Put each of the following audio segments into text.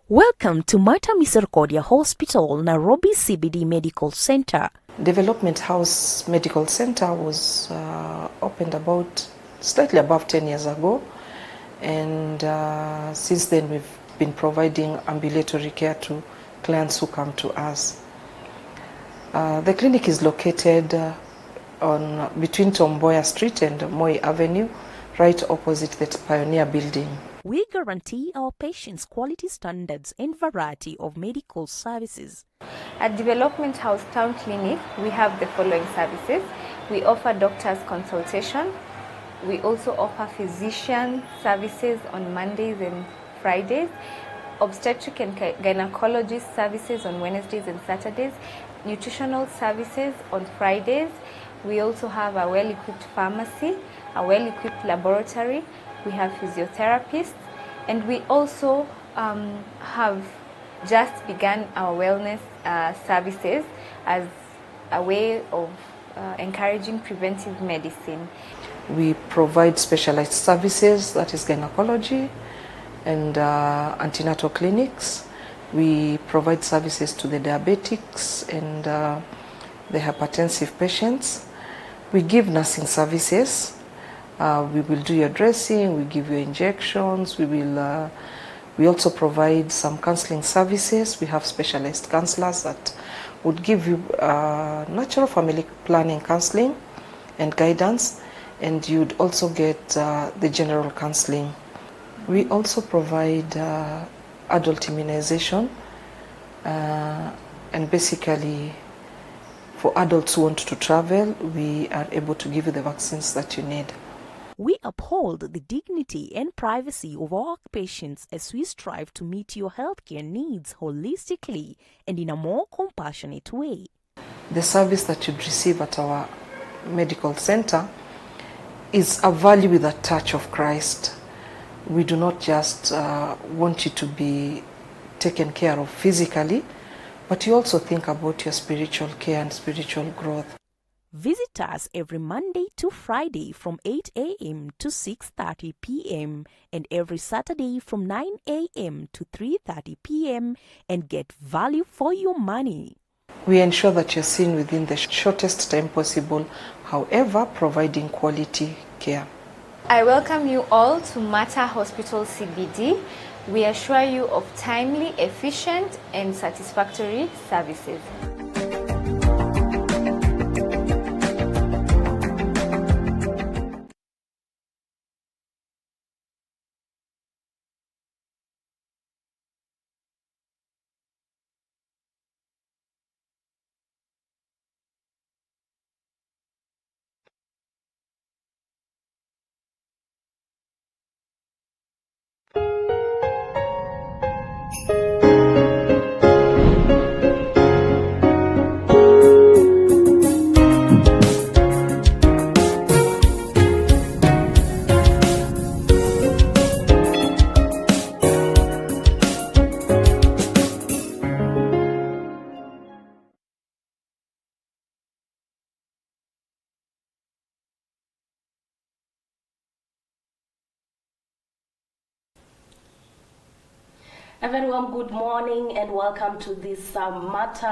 Welcome to Misericordiae Hospital, Nairobi CBD Medical Center. Development House Medical Center was opened about slightly above 10 years ago, and since then we've been providing ambulatory care to clients who come to us. The clinic is located between Tomboya Street and Moi Avenue, right opposite the Pioneer Building. We guarantee our patients quality standards and variety of medical services. At Development House Town Clinic, we have the following services. We offer doctor's consultation. We also offer physician services on Mondays and Fridays, obstetric and gynecologist services on Wednesdays and Saturdays, nutritional services on Fridays. We also have a well-equipped pharmacy, a well-equipped laboratory. We have physiotherapists, and we also have just begun our wellness services as a way of encouraging preventive medicine. We provide specialized services, that is gynecology and antenatal clinics. We provide services to the diabetics and the hypertensive patients. We give nursing services. We will do your dressing, we give you injections, we also provide some counseling services. We have specialized counselors that would give you natural family planning counseling and guidance, and you'd also get the general counseling. We also provide adult immunization, and basically for adults who want to travel, we are able to give you the vaccines that you need. We uphold the dignity and privacy of our patients as we strive to meet your healthcare needs holistically and in a more compassionate way. The service that you'd receive at our medical center is a value with a touch of Christ. We do not just want you to be taken care of physically, but you also think about your spiritual care and spiritual growth. Visit us every Monday to Friday from 8 a.m. to 6:30 p.m. and every Saturday from 9 a.m. to 3:30 p.m. and get value for your money. We ensure that you're seen within the shortest time possible, however, providing quality care. I welcome you all to Mater Hospital CBD. We assure you of timely, efficient, and satisfactory services. Everyone, good morning and welcome to this Mater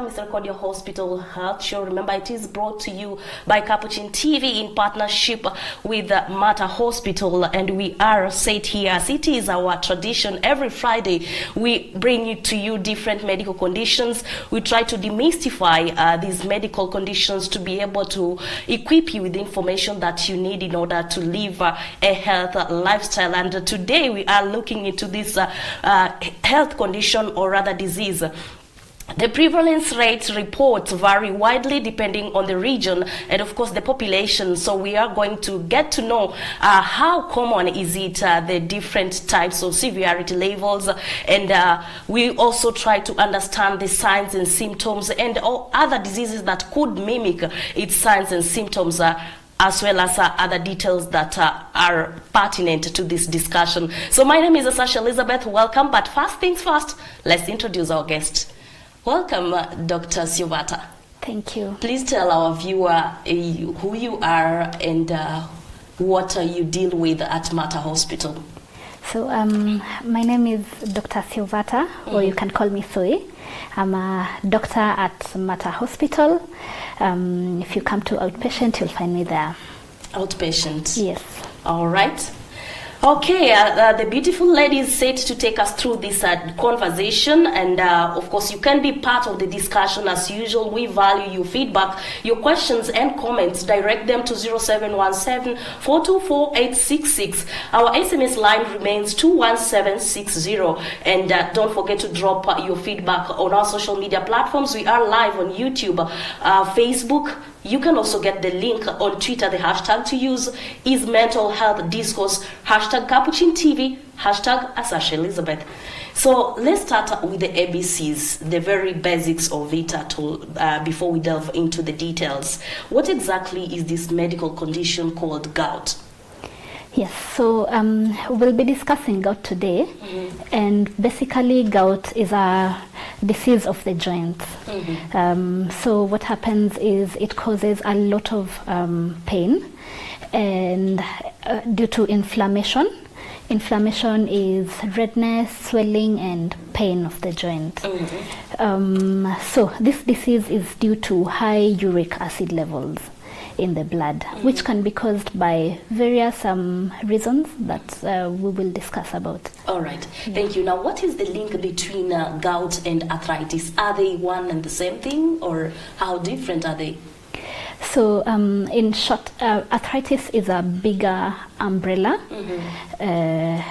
Misericordiae Hospital Health Show. Remember, it is brought to you by Capuchin TV in partnership with Mater Hospital, and we are set here as it is our tradition. Every Friday, we bring it to you different medical conditions. We try to demystify these medical conditions to be able to equip you with the information that you need in order to live a health lifestyle. And today, we are looking into this health condition, or rather disease. The prevalence rates reports vary widely depending on the region and of course the population. So we are going to get to know how common is it, the different types of severity levels, and we also try to understand the signs and symptoms and all other diseases that could mimic its signs and symptoms, as well as other details that are pertinent to this discussion. So my name is Sasha Elizabeth. Welcome. But first things first, let's introduce our guest. Welcome, Dr. Siobata. Thank you. Please tell our viewer who you are and what you deal with at Mater Hospital. So my name is Dr. Silvata, or you can call me Soe. I'm a doctor at Mata Hospital. If you come to outpatient, you'll find me there. Outpatient? Yes. All right. Okay, the beautiful lady is set to take us through this conversation, and of course you can be part of the discussion as usual. We value your feedback, your questions and comments. Direct them to 0717-424-866. Our SMS line remains 21760, and don't forget to drop your feedback on our social media platforms. We are live on YouTube, Facebook. You can also get the link on Twitter. The hashtag to use is mental health discourse, hashtag Capuchin TV, hashtag Asasha Elizabeth. So let's start with the ABCs, the very basics of it before we delve into the details. What exactly is this medical condition called gout? Yes, so we'll be discussing gout today, and basically gout is a disease of the joints. So what happens is it causes a lot of pain, and due to inflammation. Inflammation is redness, swelling, and pain of the joint. So this disease is due to high uric acid levels in the blood, which can be caused by various reasons that we will discuss about. All right, thank you. Now, what is the link between gout and arthritis? Are they one and the same thing, or how different are they? So in short, arthritis is a bigger umbrella.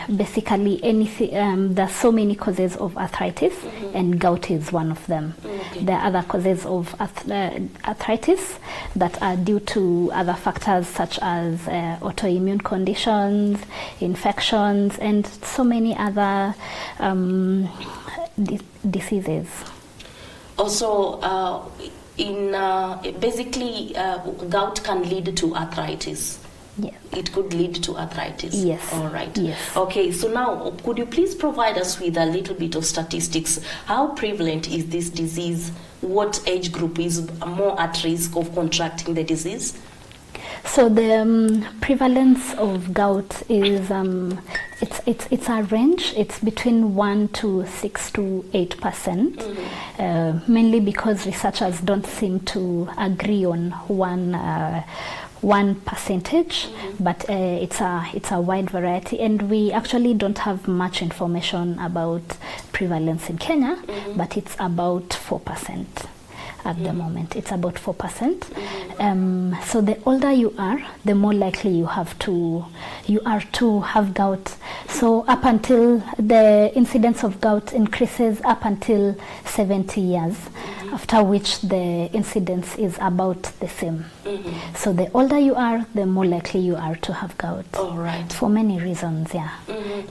Basically, anything. There are so many causes of arthritis, and gout is one of them. There are other causes of arthritis that are due to other factors such as autoimmune conditions, infections, and so many other diseases. Also, basically, gout can lead to arthritis. Yes. It could lead to arthritis. Yes. All right. Yes. Okay, so now could you please provide us with a little bit of statistics? How prevalent is this disease? What age group is more at risk of contracting the disease? So the prevalence of gout is it's a range. It's between 1 to 6 to 8%. Mainly because researchers don't seem to agree on one percentage, but it's a wide variety, and we actually don't have much information about prevalence in Kenya, but it's about 4%. At the moment, it's about 4%. So the older you are, the more likely you are to have gout. So up until the incidence of gout increases up until 70 years, after which the incidence is about the same. So the older you are, the more likely you are to have gout. All right. For many reasons, yeah.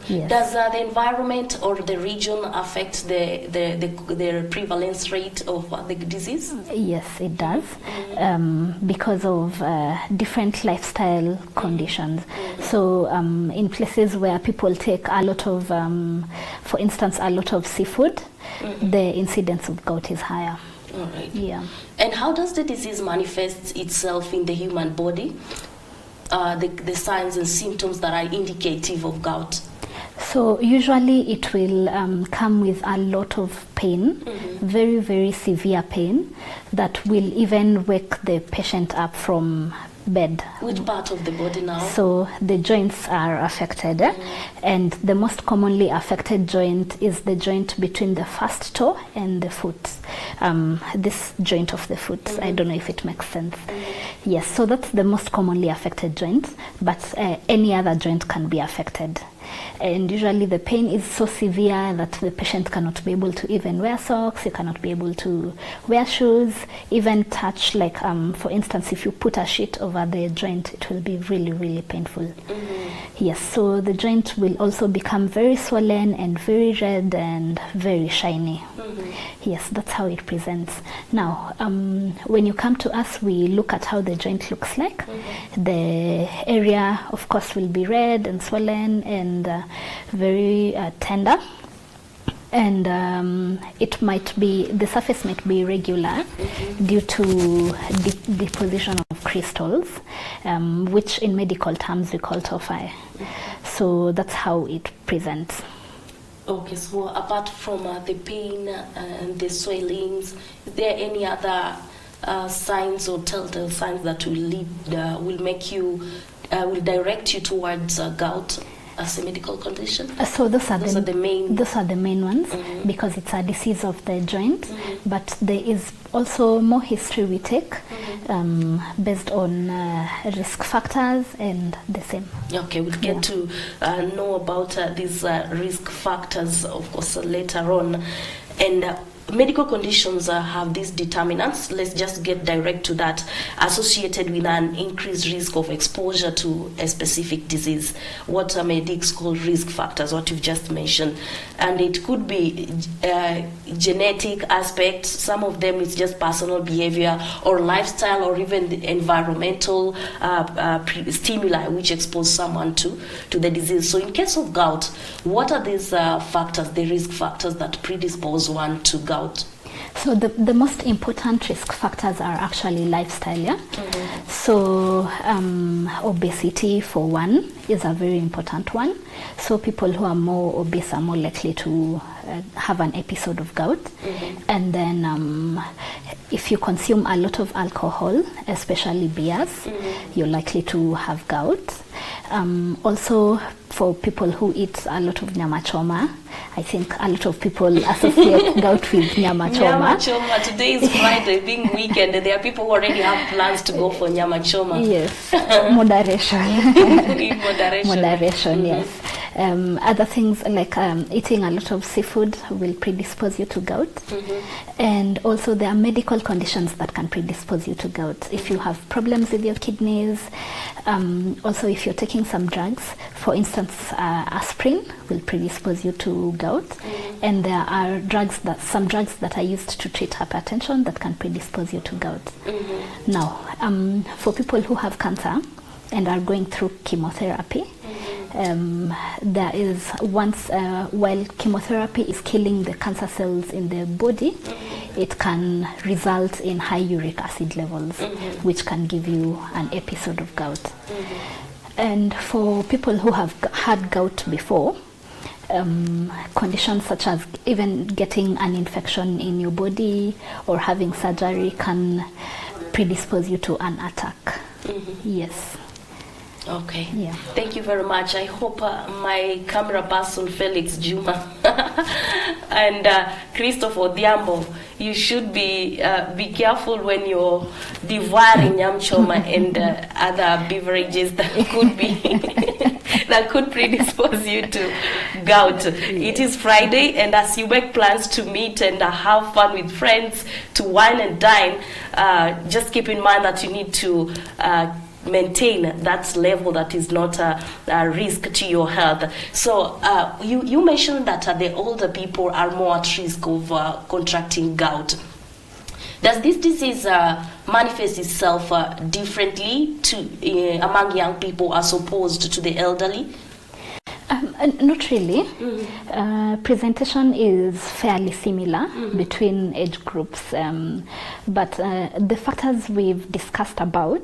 Yes. Does the environment or the region affect the prevalence rate of the disease? Yes, it does, because of different lifestyle conditions. So in places where people take a lot of, for instance, a lot of seafood, the incidence of gout is higher. All right. Yeah. And how does the disease manifest itself in the human body? The signs and symptoms that are indicative of gout? So usually it will come with a lot of pain, very, very severe pain that will even wake the patient up from bed. Which part of the body now? So the joints are affected, and the most commonly affected joint is the joint between the first toe and the foot. This joint of the foot, I don't know if it makes sense. Yes, so that's the most commonly affected joint, but any other joint can be affected. And usually the pain is so severe that the patient cannot be able to even wear socks, you cannot be able to wear shoes, even touch, like for instance, if you put a sheet over the joint, it will be really, really painful. Yes, so the joint will also become very swollen and very red and very shiny. Yes, that's how it presents. Now, when you come to us, we look at how the joint looks like. The area, of course, will be red and swollen and very tender. And it might be, the surface might be irregular due to deposition of crystals, which in medical terms we call tophi. So that's how it presents. Okay, so apart from the pain and the swellings, is there any other signs or telltale signs that will make you, will direct you towards gout as a medical condition? So those are the main. Those are the main ones, because it's a disease of the joint. But there is also more history we take based on risk factors and the same. Okay, we'll get to know about these risk factors, of course, later on. And medical conditions have these determinants. Let's just get direct to that, associated with an increased risk of exposure to a specific disease. What medics call risk factors, what you've just mentioned. And it could be genetic aspects. Some of them is just personal behavior or lifestyle, or even the environmental stimuli which expose someone to the disease. So in case of gout, what are these factors, the risk factors that predispose one to gout? So the most important risk factors are actually lifestyle, yeah? So obesity, for one, is a very important one. So people who are more obese are more likely to have an episode of gout. And then if you consume a lot of alcohol, especially beers, you're likely to have gout. Also, for people who eat a lot of nyama choma, I think a lot of people associate gout with nyama choma. Nyama choma. Today is Friday, being weekend, there are people who already have plans to go for nyama choma. Yes, moderation. In moderation. Moderation, yes. Other things like eating a lot of seafood will predispose you to gout. And also there are medical conditions that can predispose you to gout. If you have problems with your kidneys, also if you're taking some drugs, for instance, aspirin will predispose you to gout. And there are some drugs that are used to treat hypertension that can predispose you to gout. Now, for people who have cancer and are going through chemotherapy, there is while chemotherapy is killing the cancer cells in the body, it can result in high uric acid levels, which can give you an episode of gout. And for people who have had gout before, conditions such as even getting an infection in your body or having surgery can predispose you to an attack. Yes. Okay. Yeah. Thank you very much. I hope my camera person Felix Juma and Christopher Diambo, you should be careful when you're devouring yam choma and other beverages that could be that could predispose you to gout. It is Friday, and as you make plans to meet and have fun with friends, to wine and dine, just keep in mind that you need to maintain that level that is not a risk to your health. So you mentioned that the older people are more at risk of contracting gout. Does this disease manifest itself differently among young people as opposed to the elderly? Not really. Presentation is fairly similar between age groups, but the factors we've discussed about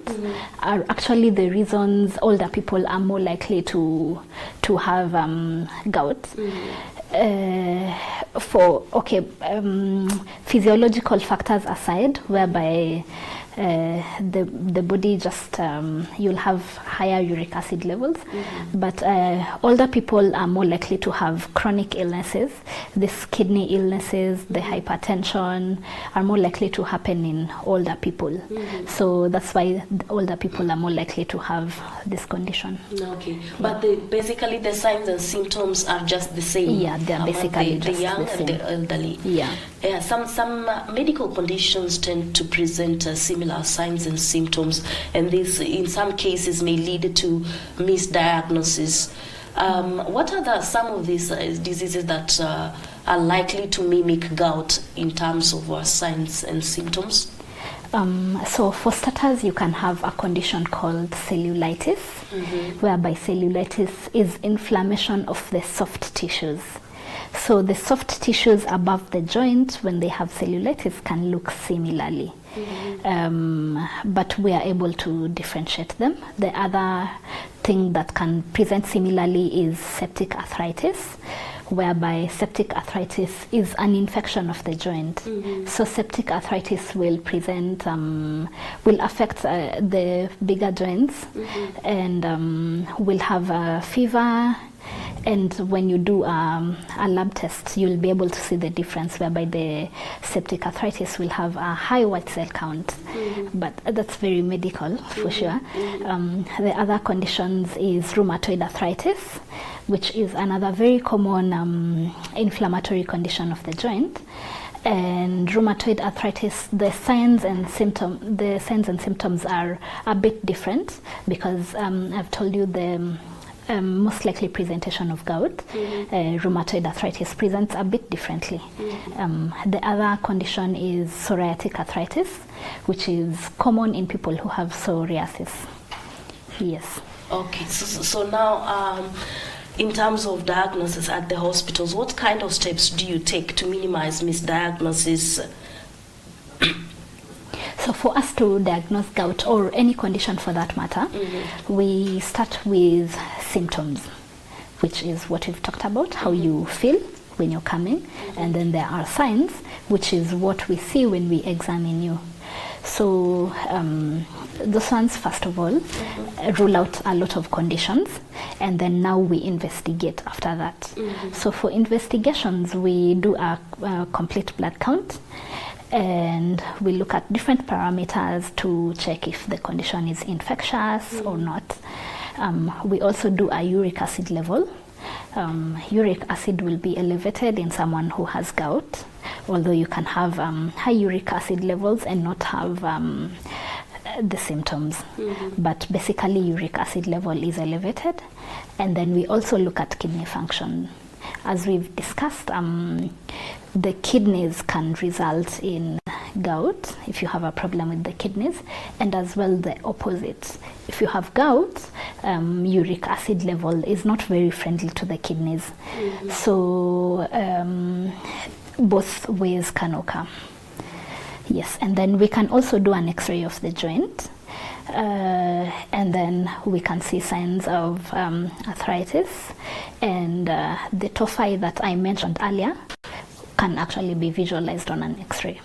are actually the reasons older people are more likely to have gout. Physiological factors aside, whereby the body just you'll have higher uric acid levels, but older people are more likely to have chronic illnesses. These kidney illnesses, the hypertension are more likely to happen in older people. So that's why the older people are more likely to have this condition. Okay, but basically the signs and symptoms are just the same. Yeah, they're basically the young the same. and the elderly. Yeah. Some medical conditions tend to present similar signs and symptoms, and this in some cases may lead to misdiagnosis. What are some of these diseases that are likely to mimic gout in terms of signs and symptoms? So for starters, you can have a condition called cellulitis, whereby cellulitis is inflammation of the soft tissues. So the soft tissues above the joint, when they have cellulitis, can look similarly. But we are able to differentiate them. The other thing that can present similarly is septic arthritis, whereby septic arthritis is an infection of the joint. So septic arthritis will present, will affect the bigger joints, and will have a fever. And when you do a lab test, you'll be able to see the difference, whereby the septic arthritis will have a high white cell count. But that's very medical for sure. The other conditions is rheumatoid arthritis, which is another very common inflammatory condition of the joint. And rheumatoid arthritis, the signs and symptoms are a bit different, because I've told you the most likely presentation of gout. Rheumatoid arthritis presents a bit differently. The other condition is psoriatic arthritis, which is common in people who have psoriasis. Yes. Okay, so now in terms of diagnosis at the hospitals, what kind of steps do you take to minimize misdiagnosis? So for us to diagnose gout, or any condition for that matter, we start with symptoms, which is what we've talked about, how you feel when you're coming. And then there are signs, which is what we see when we examine you. So those ones, first of all, rule out a lot of conditions, and then now we investigate after that. So for investigations, we do a complete blood count, and we look at different parameters to check if the condition is infectious or not. We also do a uric acid level. Uric acid will be elevated in someone who has gout, although you can have high uric acid levels and not have the symptoms. But basically uric acid level is elevated. And then we also look at kidney function. As we've discussed, the kidneys can result in gout if you have a problem with the kidneys, and as well the opposite. If you have gout, uric acid level is not very friendly to the kidneys. So both ways can occur. Yes, and then we can also do an X-ray of the joint, and then we can see signs of arthritis, and the tophi that I mentioned earlier can actually be visualized on an X-ray.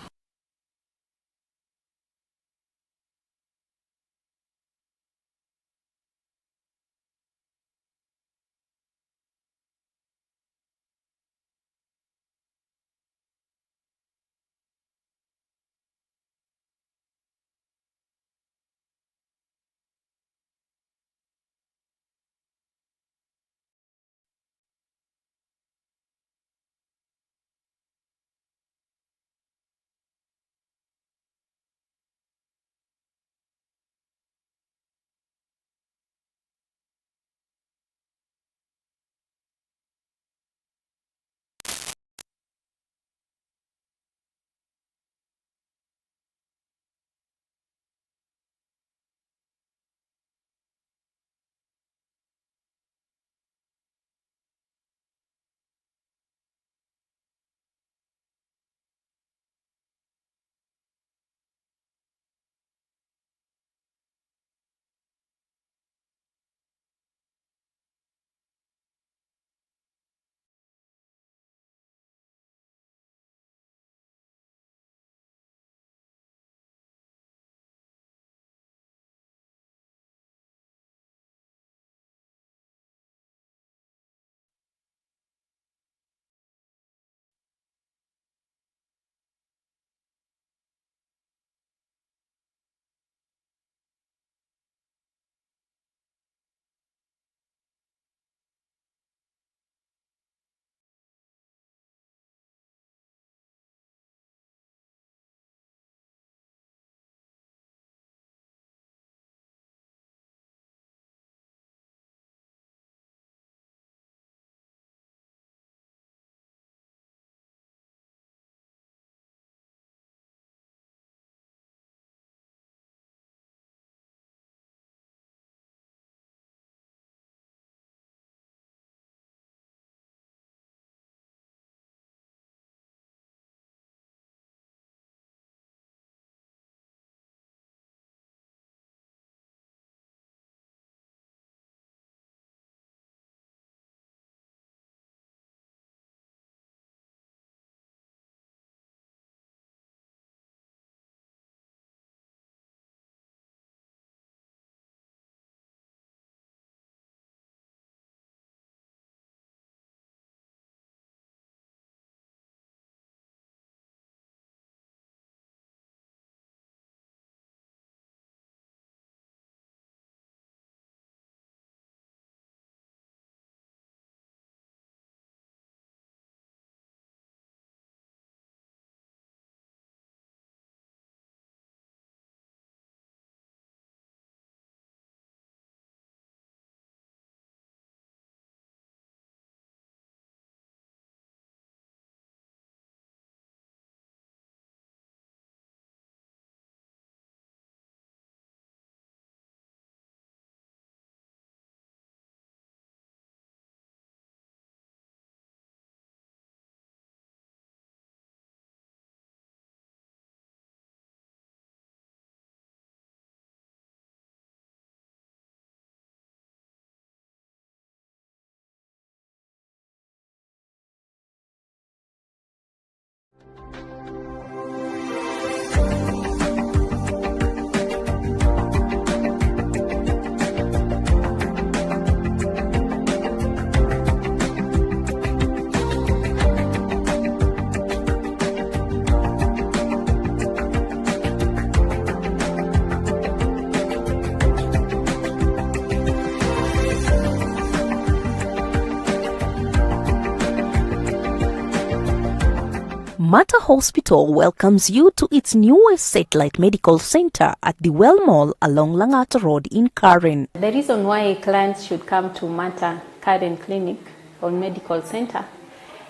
Mater Hospital welcomes you to its newest satellite medical center at the Well Mall along Langata Road in Karen. The reason why clients should come to Mater Karen Clinic or Medical Center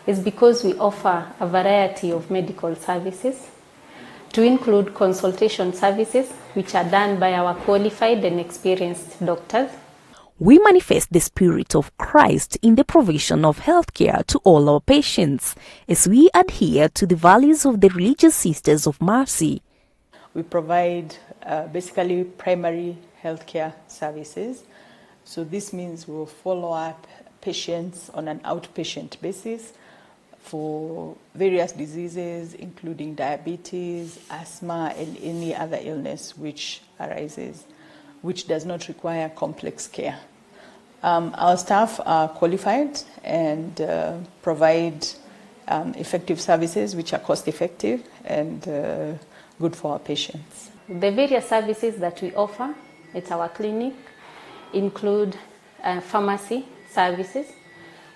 is because we offer a variety of medical services to include consultation services which are done by our qualified and experienced doctors. We manifest the Spirit of Christ in the provision of healthcare to all our patients as we adhere to the values of the Religious Sisters of Mercy. We provide basically primary healthcare services. So this means we'll follow up patients on an outpatient basis for various diseases, including diabetes, asthma, and any other illness which arises, which does not require complex care. Our staff are qualified and provide effective services which are cost effective and good for our patients. The various services that we offer at our clinic include pharmacy services,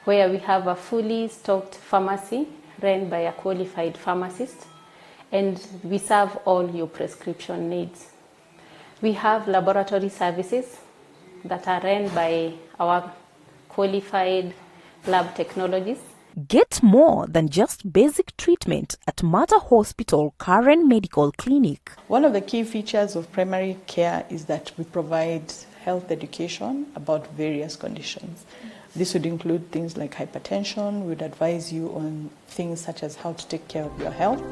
where we have a fully stocked pharmacy run by a qualified pharmacist, and we serve all your prescription needs. We have laboratory services that are run by our qualified lab technologists. Get more than just basic treatment at Mater Hospital Karen Medical Clinic. One of the key features of primary care is that we provide health education about various conditions. This would include things like hypertension. We would advise you on things such as how to take care of your health.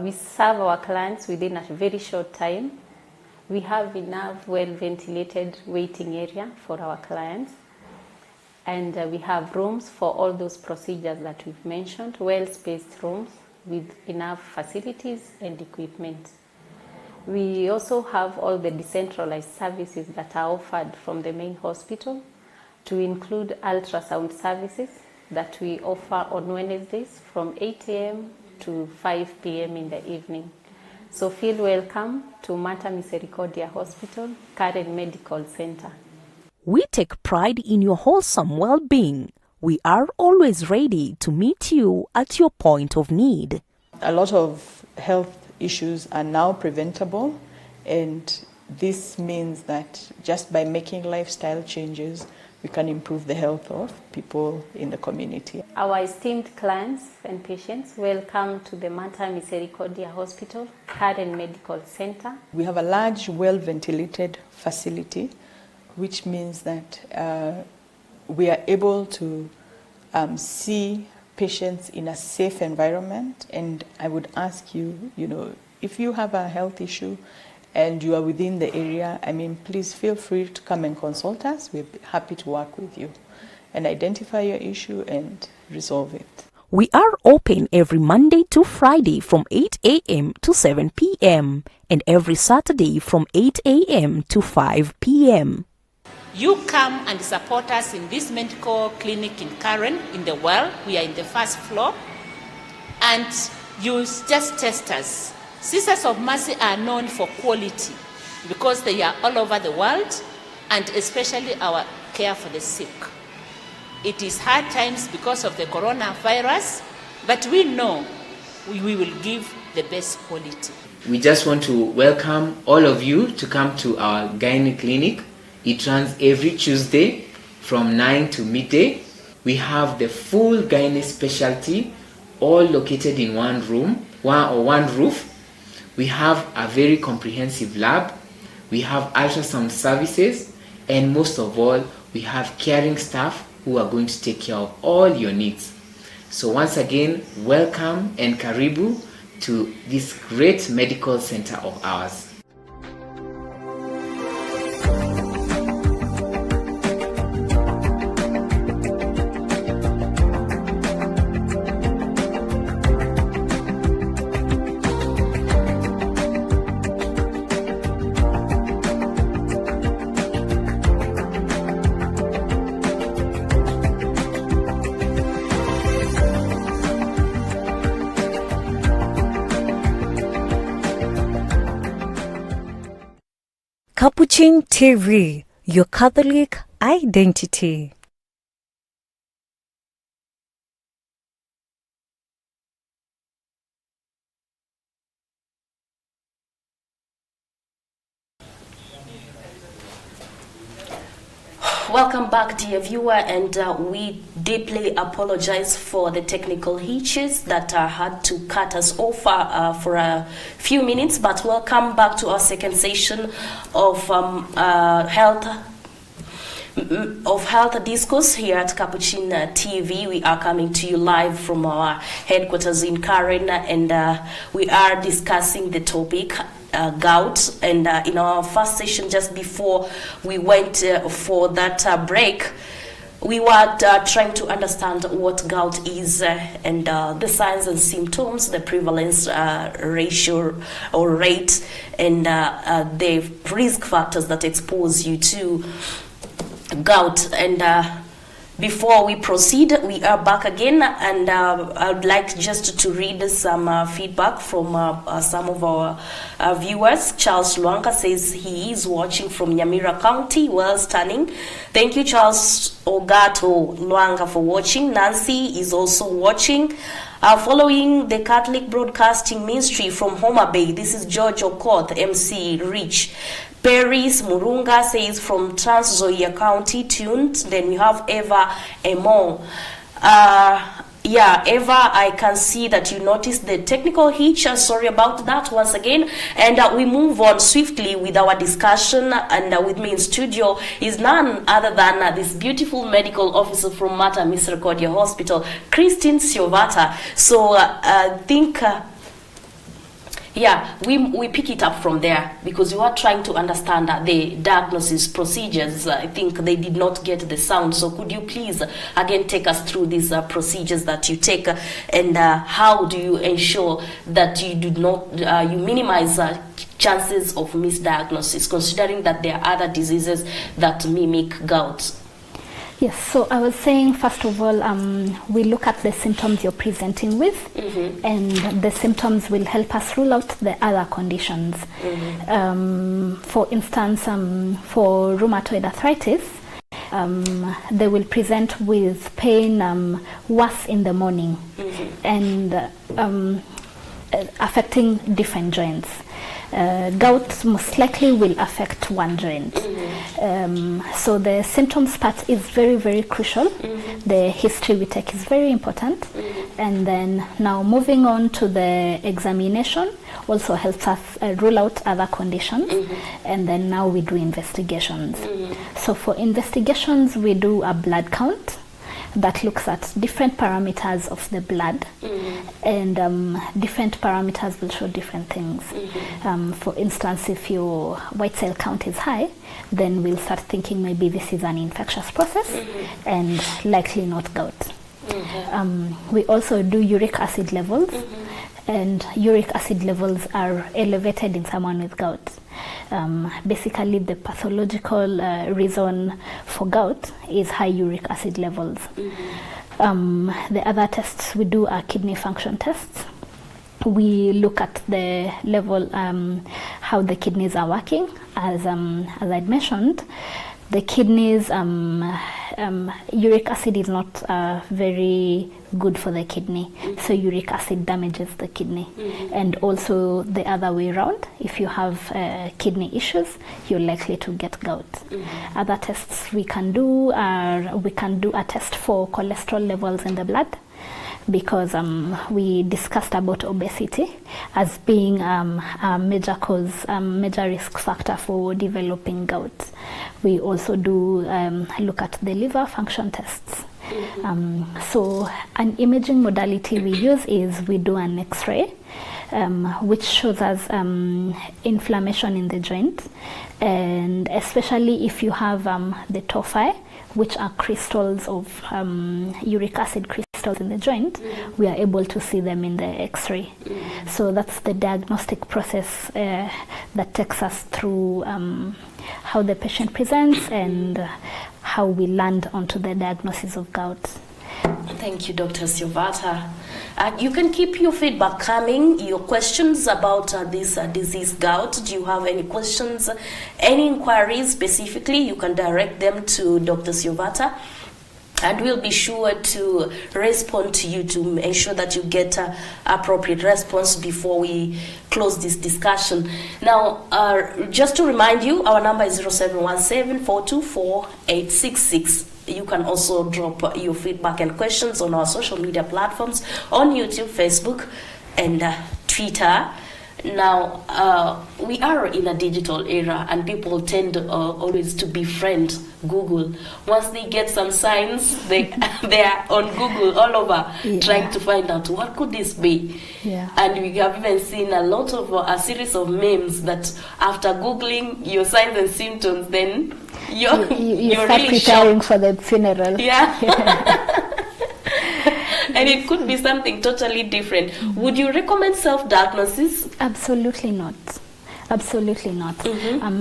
We serve our clients within a very short time. We have enough well-ventilated waiting area for our clients. And we have rooms for all those procedures that we've mentioned, well-spaced rooms with enough facilities and equipment. We also have all the decentralized services that are offered from the main hospital, to include ultrasound services that we offer on Wednesdays from 8 a.m. to 5 p.m. in the evening. So feel welcome to Mater Misericordiae Hospital, Karen Medical Center. We take pride in your wholesome well-being. We are always ready to meet you at your point of need. A lot of health issues are now preventable, and this means that just by making lifestyle changes, we can improve the health of people in the community. Our esteemed clients and patients, welcome to the Mater Misericordiae Hospital, Karen Medical Center. We have a large, well-ventilated facility, which means that we are able to see patients in a safe environment. And I would ask you, if you have a health issue and you are within the area, please feel free to come and consult us. We're happy to work with you and identify your issue and resolve it. We are open every Monday to Friday from 8 a.m. to 7 p.m. and every Saturday from 8 a.m. to 5 p.m. You come and support us in this medical clinic in Karen, in the Well. We are in the first floor. And you just test us. Sisters of Mercy are known for quality because they are all over the world, and especially our care for the sick. It is hard times because of the coronavirus, but we know we will give the best quality. We just want to welcome all of you to come to our gynae clinic. It runs every Tuesday from 9 to midday. We have the full gynae specialty, all located in one room, one roof. We have a very comprehensive lab. We have ultrasound services, and most of all, we have caring staff who are going to take care of all your needs. So once again, welcome and karibu to this great medical center of ours. Capuchin TV, your Catholic identity. Welcome back, dear viewer, and we deeply apologize for the technical hitches that had to cut us off for a few minutes, but welcome back to our second session of health discourse here at Capuchin TV. We are coming to you live from our headquarters in Karen, and we are discussing the topic gout. And in our first session, just before we went for that break, we were trying to understand what gout is and the signs and symptoms, the prevalence ratio or rate, and the risk factors that expose you to gout. And before we proceed, we are back again, and I would like just to read some feedback from some of our viewers. Charles Luanka says he is watching from Nyamira County. Well, stunning. Thank you, Charles Ogato Luanka, for watching. Nancy is also watching. Following the Catholic Broadcasting Ministry from Homa Bay, this is George Okoth, MC Rich. Paris Murunga says from Trans Nzoia County, tuned. Then we have Eva Emo. Yeah, Eva, I can see that you noticed the technical hitch. Sorry about that once again. And we move on swiftly with our discussion. And with me in studio is none other than this beautiful medical officer from Mater Misericordiae Hospital, Christine Siovata. So I think... yeah, we pick it up from there because we were trying to understand the diagnosis procedures. I think they did not get the sound. So could you please again take us through these procedures that you take, and how do you ensure that you do not you minimize chances of misdiagnosis, considering that there are other diseases that mimic gout? Yes, so I was saying, first of all, we look at the symptoms you're presenting with, and the symptoms will help us rule out the other conditions. For instance, for rheumatoid arthritis, they will present with pain worse in the morning and affecting different joints. Gout most likely will affect one joint. So the symptoms part is very, very crucial. The history we take is very important. And then now moving on to the examination also helps us rule out other conditions. And then now we do investigations. So for investigations, we do a blood count that looks at different parameters of the blood, and different parameters will show different things. For instance, if your white cell count is high, then we'll start thinking maybe this is an infectious process and likely not gout. We also do uric acid levels, and uric acid levels are elevated in someone with gout. Basically, the pathological reason for gout is high uric acid levels. The other tests we do are kidney function tests. We look at the level, how the kidneys are working. As I'd mentioned, the kidneys, uric acid is not very good for the kidney, so uric acid damages the kidney. And also the other way around, if you have kidney issues, you're likely to get gout. Other tests we can do are, we can do a test for cholesterol levels in the blood. because we discussed about obesity as being a major cause, major risk factor for developing gout. We also do look at the liver function tests. So an imaging modality we use is we do an X-ray, which shows us inflammation in the joint, and especially if you have the tophi, which are crystals of uric acid crystals in the joint, we are able to see them in the X-ray. So that's the diagnostic process that takes us through how the patient presents and how we land onto the diagnosis of gout. Thank you, Dr. Silvata. You can keep your feedback coming, your questions about this disease gout. Do you have any questions, any inquiries specifically? You can direct them to Dr. Silvata, and we'll be sure to respond to you to ensure that you get appropriate response before we close this discussion. Now, just to remind you, our number is 0717-424-866. You can also drop your feedback and questions on our social media platforms on YouTube, Facebook, and Twitter. Now, we are in a digital era, and people tend always to befriend Google. Once they get some signs, they are on Google all over, trying to find out what could this be. And we have even seen a lot of a series of memes that after Googling your signs and symptoms, then you're start really preparing shocked for the funeral. And it could be something totally different. Would you recommend self-diagnosis? Absolutely not. Absolutely not.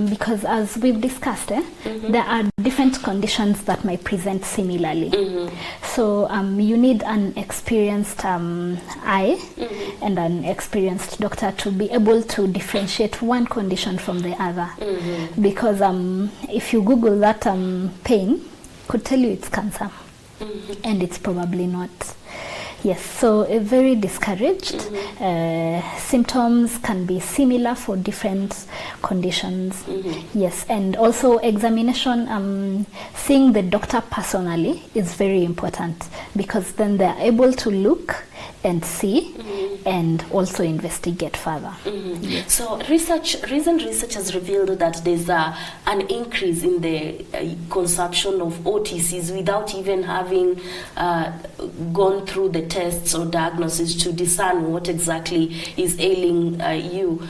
Because as we've discussed, there are different conditions that might present similarly. So you need an experienced eye and an experienced doctor to be able to differentiate one condition from the other. Because if you Google that pain, could tell you it's cancer, and it's probably not. Yes, so very discouraged. Symptoms can be similar for different conditions. Yes, and also examination, seeing the doctor personally is very important, because then they're able to look and see and also investigate further. Yes. So recent research has revealed that there's an increase in the consumption of OTCs without even having gone through the tests or diagnosis to discern what exactly is ailing you.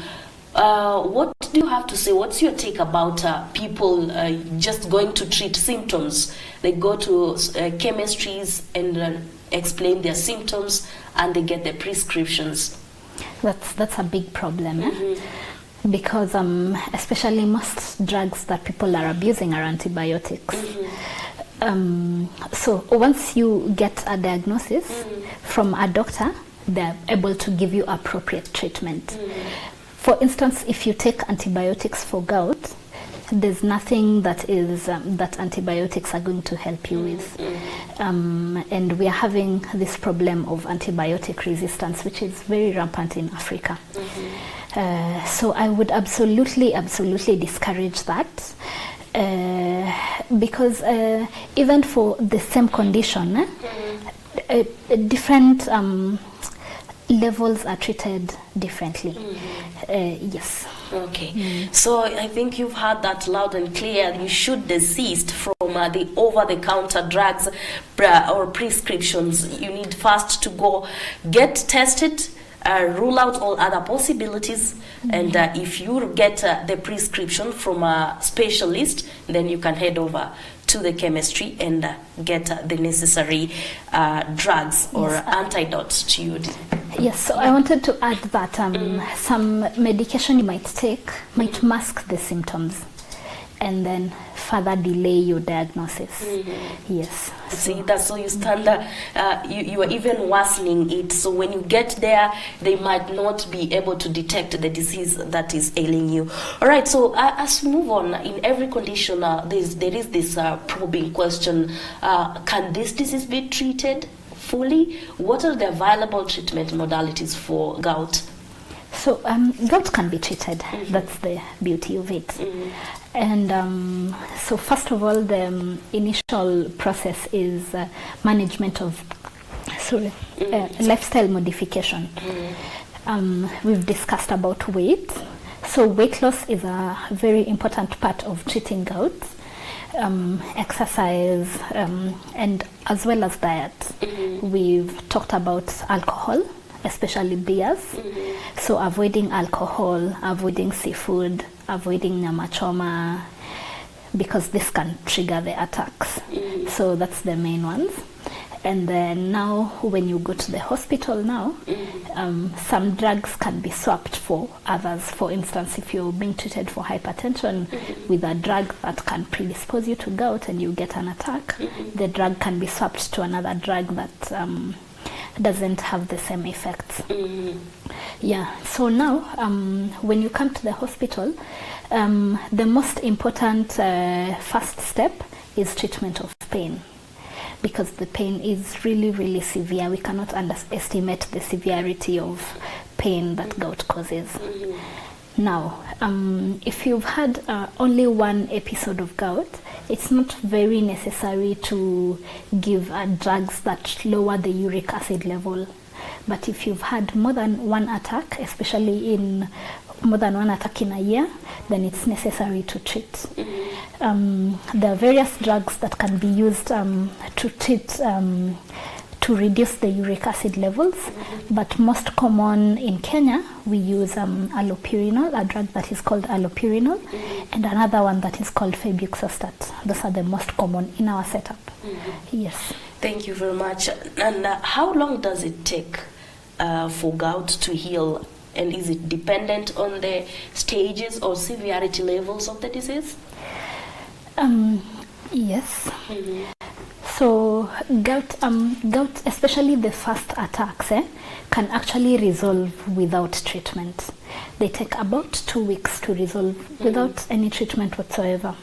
What do you have to say? What's your take about people just going to treat symptoms? They go to chemistries and explain their symptoms, and they get their prescriptions. That's a big problem, because especially most drugs that people are abusing are antibiotics. So once you get a diagnosis from a doctor, they're able to give you appropriate treatment. For instance, if you take antibiotics for gout, there's nothing that is that antibiotics are going to help you with. And we are having this problem of antibiotic resistance, which is very rampant in Africa. So I would absolutely discourage that, because even for the same condition, different levels are treated differently. Yes. Okay, so I think you've heard that loud and clear. You should desist from the over-the-counter drugs or prescriptions. You need first to go get tested, rule out all other possibilities, and if you get the prescription from a specialist, then you can head over to the chemistry and get the necessary drugs or antidotes to you. Yes, so I wanted to add that some medication you might take might mask the symptoms and then further delay your diagnosis. Yes. See, that's so you stand you are even worsening it. So when you get there, they might not be able to detect the disease that is ailing you. All right, so as we move on, in every condition, there is this probing question. Can this disease be treated fully? What are the available treatment modalities for gout? So gout can be treated. That's the beauty of it. And so first of all, the initial process is management of lifestyle modification. We've discussed about weight. So weight loss is a very important part of treating gout. Exercise and as well as diet. We've talked about alcohol, especially beers. So avoiding alcohol, avoiding seafood, avoiding nyama choma, because this can trigger the attacks. So that's the main ones. And then now when you go to the hospital now, some drugs can be swapped for others. For instance, if you're being treated for hypertension with a drug that can predispose you to gout and you get an attack, the drug can be swapped to another drug that doesn't have the same effects. Yeah, so now when you come to the hospital, the most important first step is treatment of pain, because the pain is really, really severe. We cannot underestimate the severity of pain that gout causes. Now, if you've had only one episode of gout, it's not very necessary to give drugs that lower the uric acid level. But if you've had more than one attack, especially in more than one attack in a year, then it's necessary to treat. There are various drugs that can be used to treat, to reduce the uric acid levels, but most common in Kenya, we use allopurinol, a drug that is called allopurinol, and another one that is called febuxostat. Those are the most common in our setup. Yes. Thank you very much. And how long does it take for gout to heal? And is it dependent on the stages or severity levels of the disease? Yes. So gout, especially the first attacks, can actually resolve without treatment. They take about 2 weeks to resolve without any treatment whatsoever.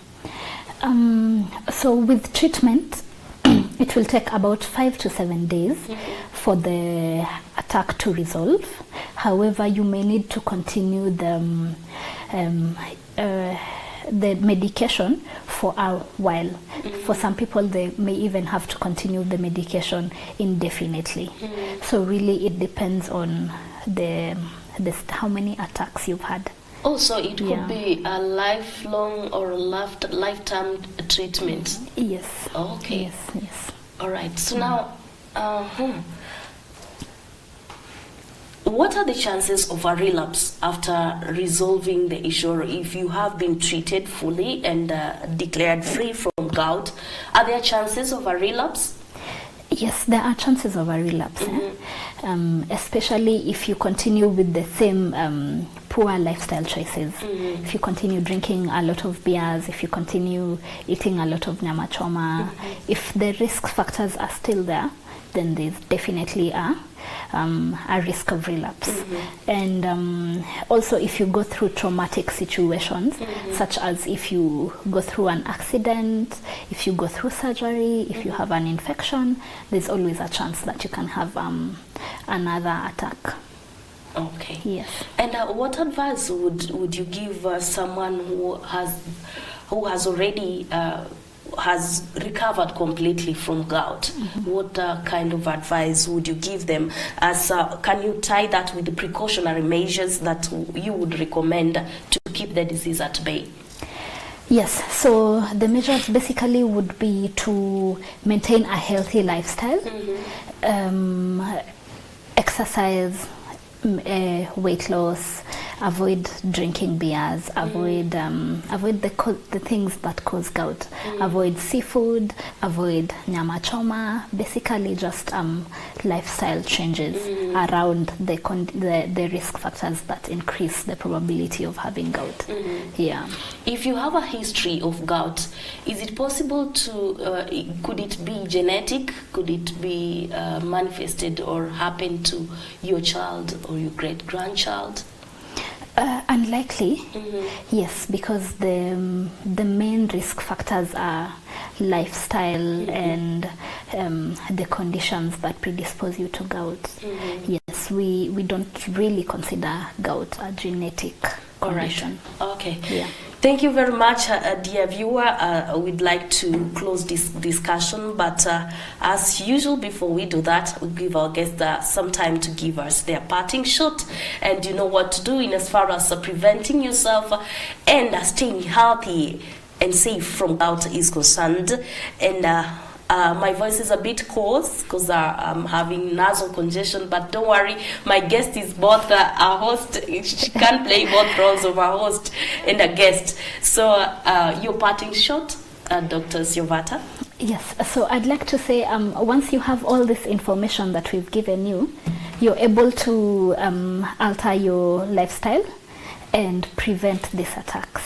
So with treatment, it will take about 5 to 7 days for the attack to resolve. However, you may need to continue the medication for a while. For some people, they may even have to continue the medication indefinitely. So really, it depends on how many attacks you've had. Also, it could be a lifelong or a lifetime treatment. Yes. Okay. Yes. All right. So now, what are the chances of a relapse after resolving the issue? Or if you have been treated fully and declared free from gout, are there chances of a relapse? Yes, there are chances of a relapse, especially if you continue with the same poor lifestyle choices. If you continue drinking a lot of beers, if you continue eating a lot of nyama choma, if the risk factors are still there, then there's definitely a risk of relapse. And also if you go through traumatic situations, such as if you go through an accident, if you go through surgery, if you have an infection, there's always a chance that you can have another attack. Okay. Yes. And what advice would you give someone who has already has recovered completely from gout? What kind of advice would you give them? As can you tie that with the precautionary measures that you would recommend to keep the disease at bay? Yes, so the measures basically would be to maintain a healthy lifestyle, exercise, weight loss, avoid drinking beers, avoid the things that cause gout, avoid seafood, avoid nyama choma, basically just lifestyle changes around the risk factors that increase the probability of having gout. Yeah. If you have a history of gout, is it possible to, could it be genetic? Could it be manifested or happen to your child or your great-grandchild? Unlikely, yes, because the main risk factors are lifestyle and the conditions that predispose you to gout. Yes, we don't really consider gout a genetic condition. All right. Okay. Yeah. Thank you very much, dear viewer. We'd like to close this discussion, but as usual, before we do that, we give our guests some time to give us their parting shot, and you know what to do in as far as preventing yourself and staying healthy and safe from gout is concerned. And my voice is a bit hoarse because I'm having nasal congestion, but don't worry, my guest is both a host. She can play both roles of a host and a guest. So your parting shot, Dr. Siovata? Yes, so I'd like to say once you have all this information that we've given you, you're able to alter your lifestyle and prevent these attacks.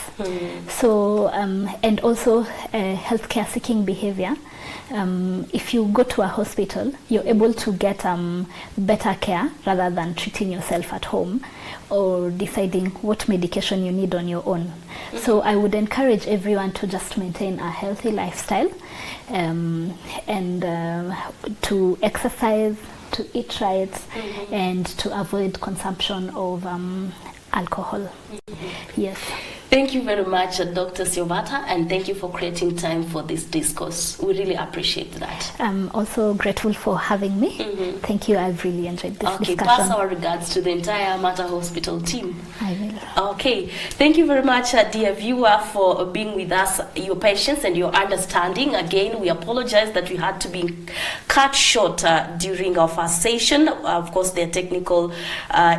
So, and also healthcare seeking behavior. If you go to a hospital, you're able to get better care rather than treating yourself at home or deciding what medication you need on your own. So I would encourage everyone to just maintain a healthy lifestyle and to exercise, to eat right, and to avoid consumption of alcohol. Yes. Thank you very much, Dr. Siovata, and thank you for creating time for this discourse. We really appreciate that. I'm also grateful for having me. Thank you. I've really enjoyed this discussion. Pass our regards to the entire Mater Hospital team. I will. Okay. Thank you very much, dear viewer, for being with us, your patience and your understanding. Again, we apologize that we had to be cut short during our first session. Of course, there are technical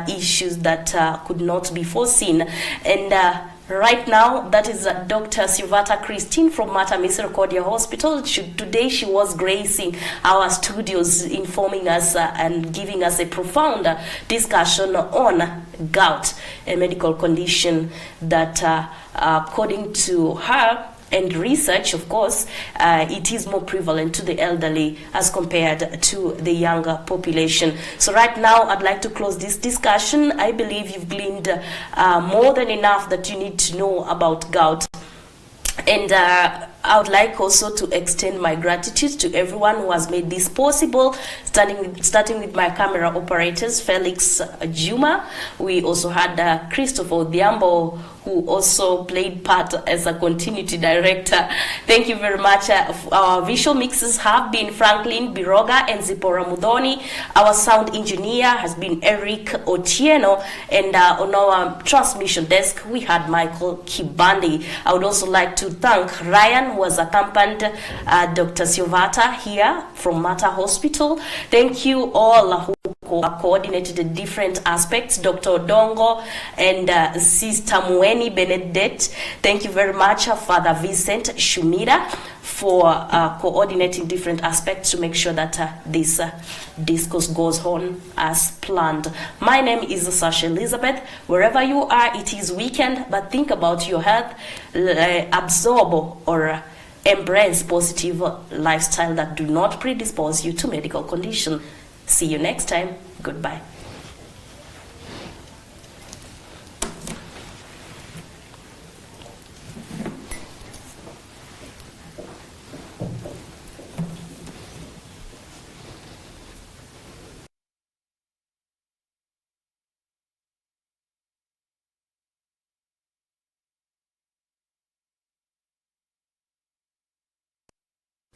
issues that could not be foreseen. And right now, that is Dr. Siovata Christine from Mater Misericordiae Hospital. Today, she was gracing our studios, informing us and giving us a profound discussion on gout, a medical condition that, according to her, and research, of course, it is more prevalent to the elderly as compared to the younger population. So right now, I'd like to close this discussion. I believe you've gleaned more than enough that you need to know about gout. And I would like also to extend my gratitude to everyone who has made this possible, starting with my camera operators, Felix Juma. We also had Christopher Odhiambo, who also played part as a continuity director. Thank you very much. Our visual mixes have been Franklin Biroga and Zipporah Mudhoni. Our sound engineer has been Eric Otieno. And on our transmission desk, we had Michael Kibandi. I would also like to thank Ryan, who has accompanied Dr. Siovata here from Mater Hospital. Thank you all who coordinated the different aspects, Dr. Odongo and Sister Mueni Benedette. Thank you very much, Father Vincent Shumira, for coordinating different aspects to make sure that this discourse goes on as planned. My name is Sasha Elizabeth. Wherever you are, it is weekend, but think about your health, absorb or embrace positive lifestyle that do not predispose you to medical condition. See you next time. Goodbye.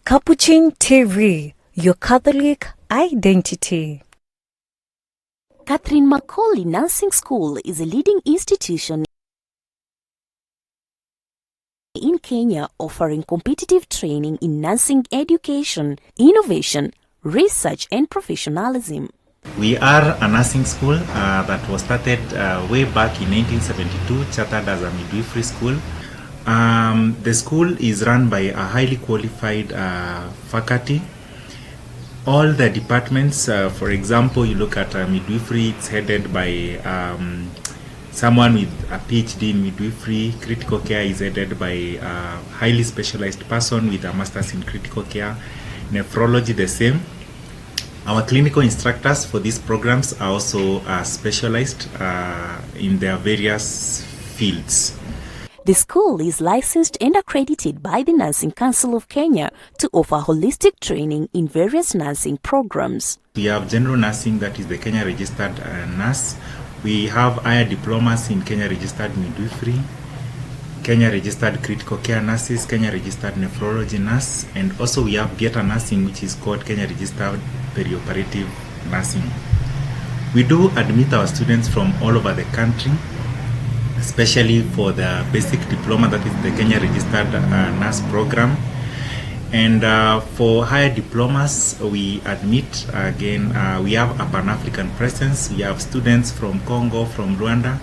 Capuchin TV, your Catholic identity. Catherine Macaulay Nursing School is a leading institution in Kenya offering competitive training in nursing education, innovation, research and professionalism. We are a nursing school that was started way back in 1972, chartered as a midwifery school. The school is run by a highly qualified faculty. All the departments, for example, you look at midwifery, it's headed by someone with a PhD in midwifery. Critical care is headed by a highly specialized person with a master's in critical care. Nephrology, the same. Our clinical instructors for these programs are also specialized in their various fields. The school is licensed and accredited by the Nursing Council of Kenya to offer holistic training in various nursing programs. We have general nursing, that is the Kenya registered nurse. We have higher diplomas in Kenya registered midwifery, Kenya registered critical care nurses, Kenya registered nephrology nurse, and also we have theater nursing, which is called Kenya registered perioperative nursing. We do admit our students from all over the country, especially for the basic diploma, that is the Kenya registered nurse program. And for higher diplomas, we admit, again, we have a Pan-African presence. We have students from Congo, from Rwanda,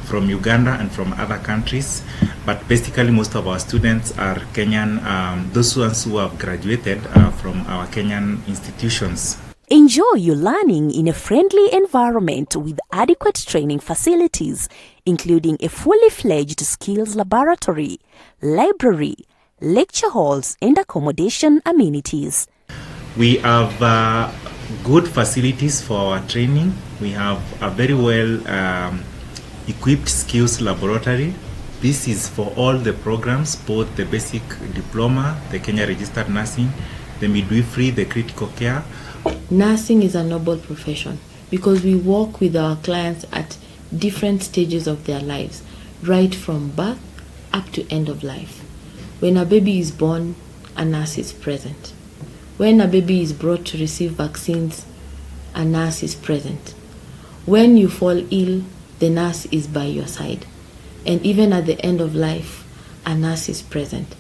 from Uganda, and from other countries. But basically, most of our students are Kenyan, those ones who have graduated from our Kenyan institutions. Enjoy your learning in a friendly environment with adequate training facilities, including a fully fledged skills laboratory, library, lecture halls, and accommodation amenities. We have good facilities for our training. We have a very well equipped skills laboratory. This is for all the programs, both the basic diploma, the Kenya registered nursing, the midwifery, the critical care. Nursing is a noble profession because we work with our clients at different stages of their lives, right from birth up to end of life. When a baby is born, a nurse is present. When a baby is brought to receive vaccines, a nurse is present. When you fall ill, the nurse is by your side. And even at the end of life, a nurse is present.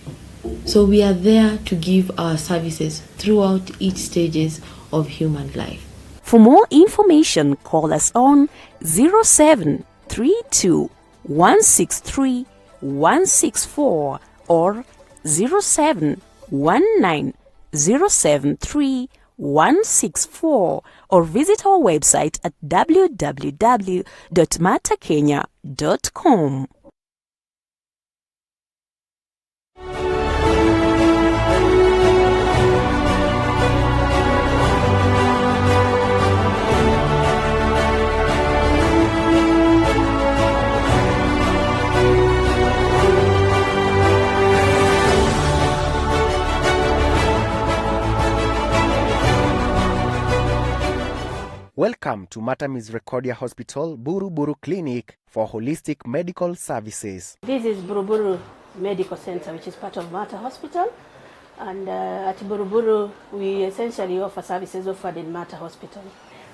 So we are there to give our services throughout each stages of human life. For more information, call us on 0732 163 164 or 0719 073 164 or visit our website at www.matakenya.com. Welcome to Misericordiae Hospital, Buru Buru Clinic for holistic medical services. This is Buru Buru Medical Center, which is part of Mata Hospital. And at Buru Buru, we essentially offer services offered in Mata Hospital.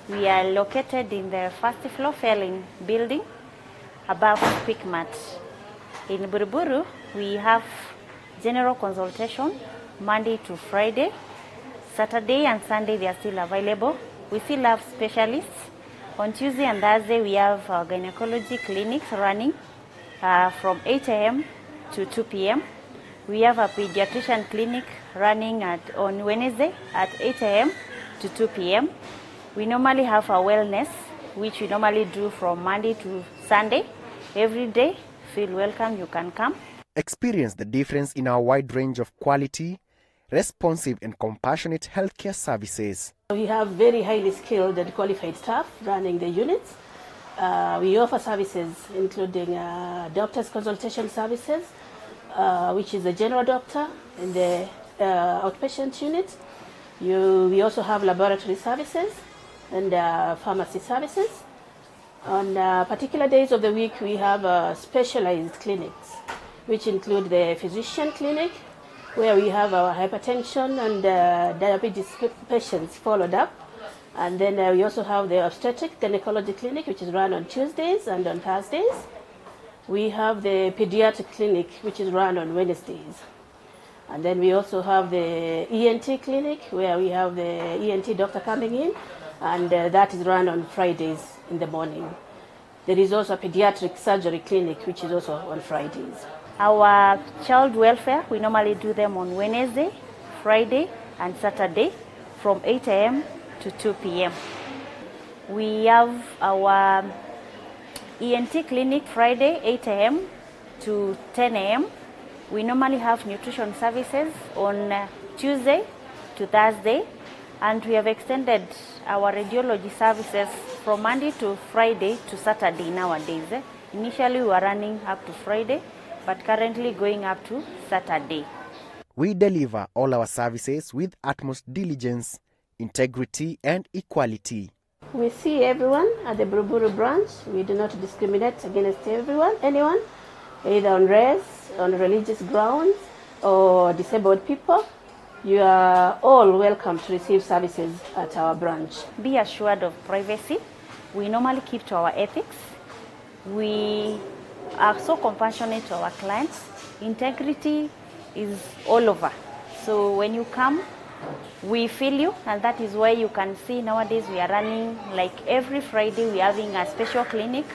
We are located in the first floor failing building above Quickmart. In Buru Buru, we have general consultation Monday to Friday. Saturday and Sunday, they are still available. We still have specialists. On Tuesday and Thursday, we have our gynecology clinics running from 8 a.m. to 2 p.m. We have a pediatrician clinic running on Wednesday at 8 a.m. to 2 p.m. We normally have a wellness, which we normally do from Monday to Sunday. Every day, feel welcome, you can come. Experience the difference in our wide range of quality, responsive and compassionate healthcare services. We have very highly skilled and qualified staff running the units. We offer services including doctor's consultation services, which is the general doctor in the outpatient unit. We also have laboratory services and pharmacy services. On particular days of the week, we have specialized clinics, which include the physician clinic, where we have our hypertension and diabetes patients followed up. And then we also have the obstetric gynecology clinic, which is run on Tuesdays and on Thursdays. We have the pediatric clinic, which is run on Wednesdays. And then we also have the ENT clinic, where we have the ENT doctor coming in, and that is run on Fridays in the morning. There is also a pediatric surgery clinic, which is also on Fridays. Our child welfare, we normally do them on Wednesday, Friday, and Saturday from 8 a.m. to 2 p.m. We have our ENT clinic Friday, 8 a.m. to 10 a.m. We normally have nutrition services on Tuesday to Thursday, and we have extended our radiology services from Monday to Friday to Saturday nowadays. Initially, we were running up to Friday, but currently going up to Saturday. We deliver all our services with utmost diligence, integrity, and equality. We see everyone at the Buru Buru branch. We do not discriminate against anyone. either on race, on religious grounds, or disabled people, you are all welcome to receive services at our branch. Be assured of privacy. We normally keep to our ethics. We are so compassionate to our clients. Integrity is all over. So when you come, we feel you, and that is why you can see nowadays we are running, like every Friday we are having a special clinic.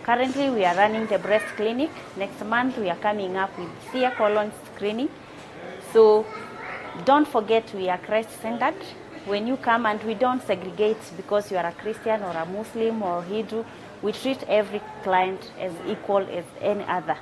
Currently we are running the breast clinic. Next month we are coming up with clear colon screening. So don't forget we are Christ-centered. When you come, and we don't segregate because you are a Christian or a Muslim or Hindu. We treat every client as equal as any other.